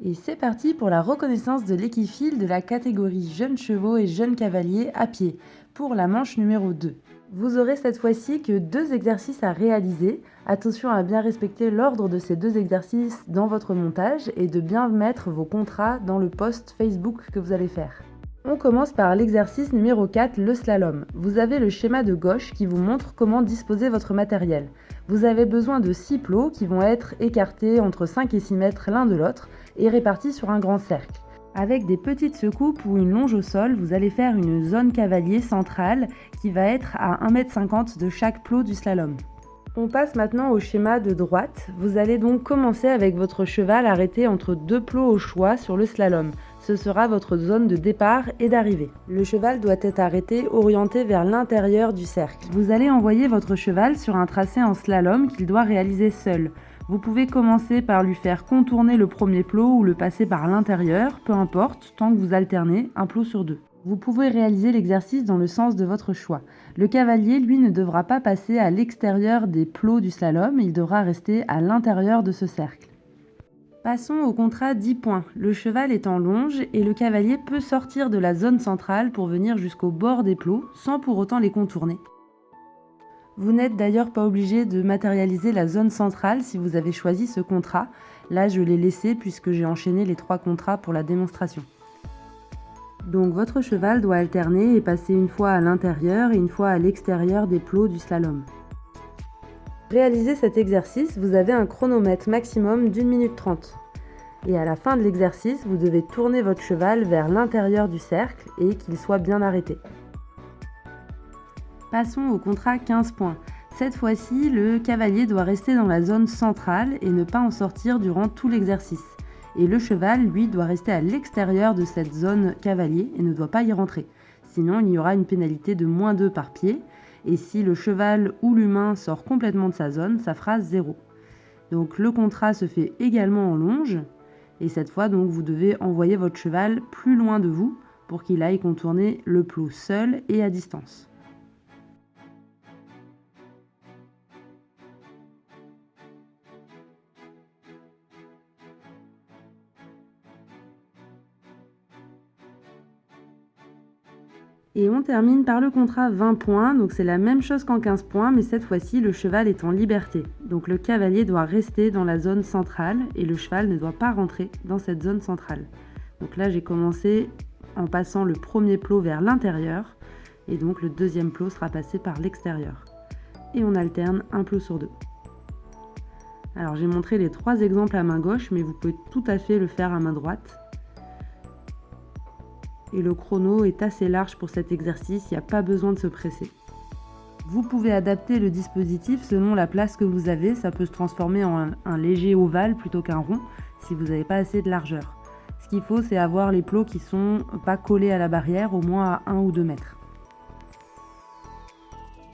Et c'est parti pour la reconnaissance de l'équifile de la catégorie jeunes chevaux et jeunes cavaliers à pied, pour la manche numéro 2. Vous aurez cette fois-ci que 2 exercices à réaliser. Attention à bien respecter l'ordre de ces 2 exercices dans votre montage et de bien mettre vos contrats dans le post Facebook que vous allez faire. On commence par l'exercice numéro 4, le slalom. Vous avez le schéma de gauche qui vous montre comment disposer votre matériel. Vous avez besoin de 6 plots qui vont être écartés entre 5 et 6 mètres l'un de l'autre et répartis sur un grand cercle. Avec des petites secoupes ou une longe au sol, vous allez faire une zone cavalier centrale qui va être à 1,50 m de chaque plot du slalom. On passe maintenant au schéma de droite. Vous allez donc commencer avec votre cheval arrêté entre 2 plots au choix sur le slalom. Ce sera votre zone de départ et d'arrivée. Le cheval doit être arrêté orienté vers l'intérieur du cercle. Vous allez envoyer votre cheval sur un tracé en slalom qu'il doit réaliser seul. Vous pouvez commencer par lui faire contourner le premier plot ou le passer par l'intérieur, peu importe, tant que vous alternez un plot sur 2. Vous pouvez réaliser l'exercice dans le sens de votre choix. Le cavalier, lui, ne devra pas passer à l'extérieur des plots du slalom, il devra rester à l'intérieur de ce cercle. Passons au contrat 10 points. Le cheval est en longe et le cavalier peut sortir de la zone centrale pour venir jusqu'au bord des plots sans pour autant les contourner. Vous n'êtes d'ailleurs pas obligé de matérialiser la zone centrale si vous avez choisi ce contrat. Là, je l'ai laissé puisque j'ai enchaîné les 3 contrats pour la démonstration. Donc votre cheval doit alterner et passer une fois à l'intérieur et une fois à l'extérieur des plots du slalom. Pour réaliser cet exercice, vous avez un chronomètre maximum d'1 minute 30. Et à la fin de l'exercice, vous devez tourner votre cheval vers l'intérieur du cercle et qu'il soit bien arrêté. Passons au contrat 15 points. Cette fois-ci, le cavalier doit rester dans la zone centrale et ne pas en sortir durant tout l'exercice. Et le cheval, lui, doit rester à l'extérieur de cette zone cavalier et ne doit pas y rentrer. Sinon, il y aura une pénalité de -2 par pied. Et si le cheval ou l'humain sort complètement de sa zone, ça fera 0. Donc le contrat se fait également en longe. Et cette fois, donc, vous devez envoyer votre cheval plus loin de vous pour qu'il aille contourner le plot seul et à distance. Et on termine par le contrat 20 points, donc c'est la même chose qu'en 15 points, mais cette fois-ci le cheval est en liberté. Donc le cavalier doit rester dans la zone centrale et le cheval ne doit pas rentrer dans cette zone centrale. Donc là j'ai commencé en passant le premier plot vers l'intérieur et donc le deuxième plot sera passé par l'extérieur. Et on alterne un plot sur 2. Alors j'ai montré les 3 exemples à main gauche, mais vous pouvez tout à fait le faire à main droite. Et le chrono est assez large pour cet exercice, il n'y a pas besoin de se presser. Vous pouvez adapter le dispositif selon la place que vous avez, ça peut se transformer en un léger ovale plutôt qu'un rond si vous n'avez pas assez de largeur. Ce qu'il faut, c'est avoir les plots qui sont pas collés à la barrière, au moins à 1 ou 2 mètres.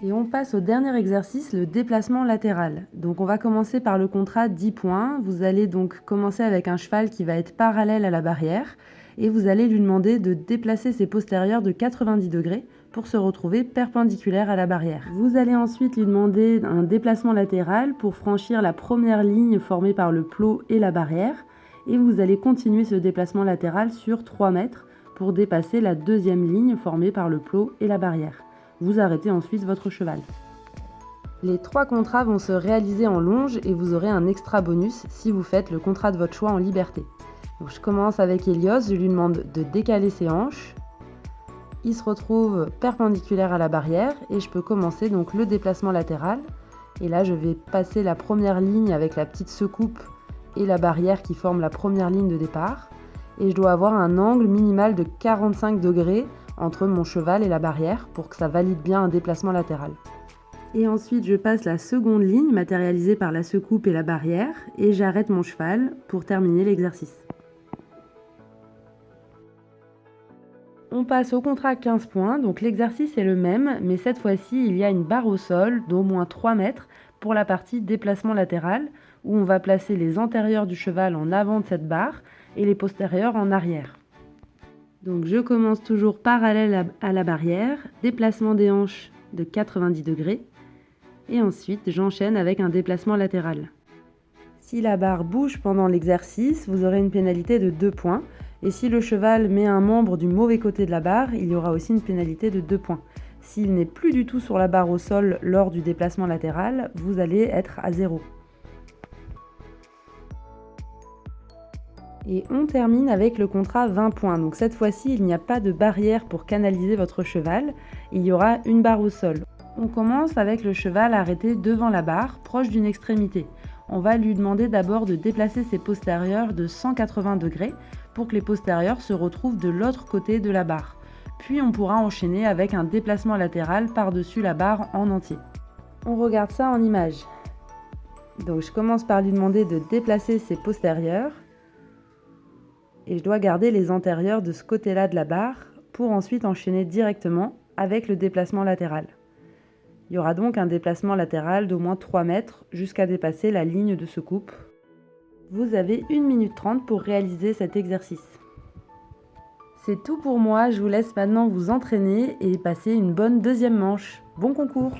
Et on passe au dernier exercice, le déplacement latéral. Donc on va commencer par le contrat 10 points. Vous allez donc commencer avec un cheval qui va être parallèle à la barrière et vous allez lui demander de déplacer ses postérieurs de 90 degrés pour se retrouver perpendiculaire à la barrière. Vous allez ensuite lui demander un déplacement latéral pour franchir la première ligne formée par le plot et la barrière et vous allez continuer ce déplacement latéral sur 3 mètres pour dépasser la deuxième ligne formée par le plot et la barrière. Vous arrêtez ensuite votre cheval. Les 3 contrats vont se réaliser en longe et vous aurez un extra bonus si vous faites le contrat de votre choix en liberté. Donc je commence avec Helios, je lui demande de décaler ses hanches. Il se retrouve perpendiculaire à la barrière et je peux commencer donc le déplacement latéral. Et là je vais passer la première ligne avec la petite secoupe et la barrière qui forment la première ligne de départ. Et je dois avoir un angle minimal de 45 degrés entre mon cheval et la barrière pour que ça valide bien un déplacement latéral. Et ensuite je passe la seconde ligne matérialisée par la secoupe et la barrière et j'arrête mon cheval pour terminer l'exercice. On passe au contrat 15 points, donc l'exercice est le même, mais cette fois-ci il y a une barre au sol d'au moins 3 mètres pour la partie déplacement latéral où on va placer les antérieurs du cheval en avant de cette barre et les postérieurs en arrière. Donc je commence toujours parallèle à la barrière, déplacement des hanches de 90 degrés et ensuite j'enchaîne avec un déplacement latéral. Si la barre bouge pendant l'exercice, vous aurez une pénalité de 2 points. Et si le cheval met un membre du mauvais côté de la barre, il y aura aussi une pénalité de 2 points. S'il n'est plus du tout sur la barre au sol lors du déplacement latéral, vous allez être à 0. Et on termine avec le contrat 20 points. Donc cette fois-ci, il n'y a pas de barrière pour canaliser votre cheval. Il y aura une barre au sol. On commence avec le cheval arrêté devant la barre, proche d'une extrémité. On va lui demander d'abord de déplacer ses postérieurs de 180 degrés pour que les postérieurs se retrouvent de l'autre côté de la barre. Puis on pourra enchaîner avec un déplacement latéral par-dessus la barre en entier. On regarde ça en image. Donc je commence par lui demander de déplacer ses postérieurs. Et je dois garder les antérieurs de ce côté-là de la barre pour ensuite enchaîner directement avec le déplacement latéral. Il y aura donc un déplacement latéral d'au moins 3 mètres jusqu'à dépasser la ligne de secoupe. Vous avez 1 minute 30 pour réaliser cet exercice. C'est tout pour moi, je vous laisse maintenant vous entraîner et passer une bonne deuxième manche. Bon concours!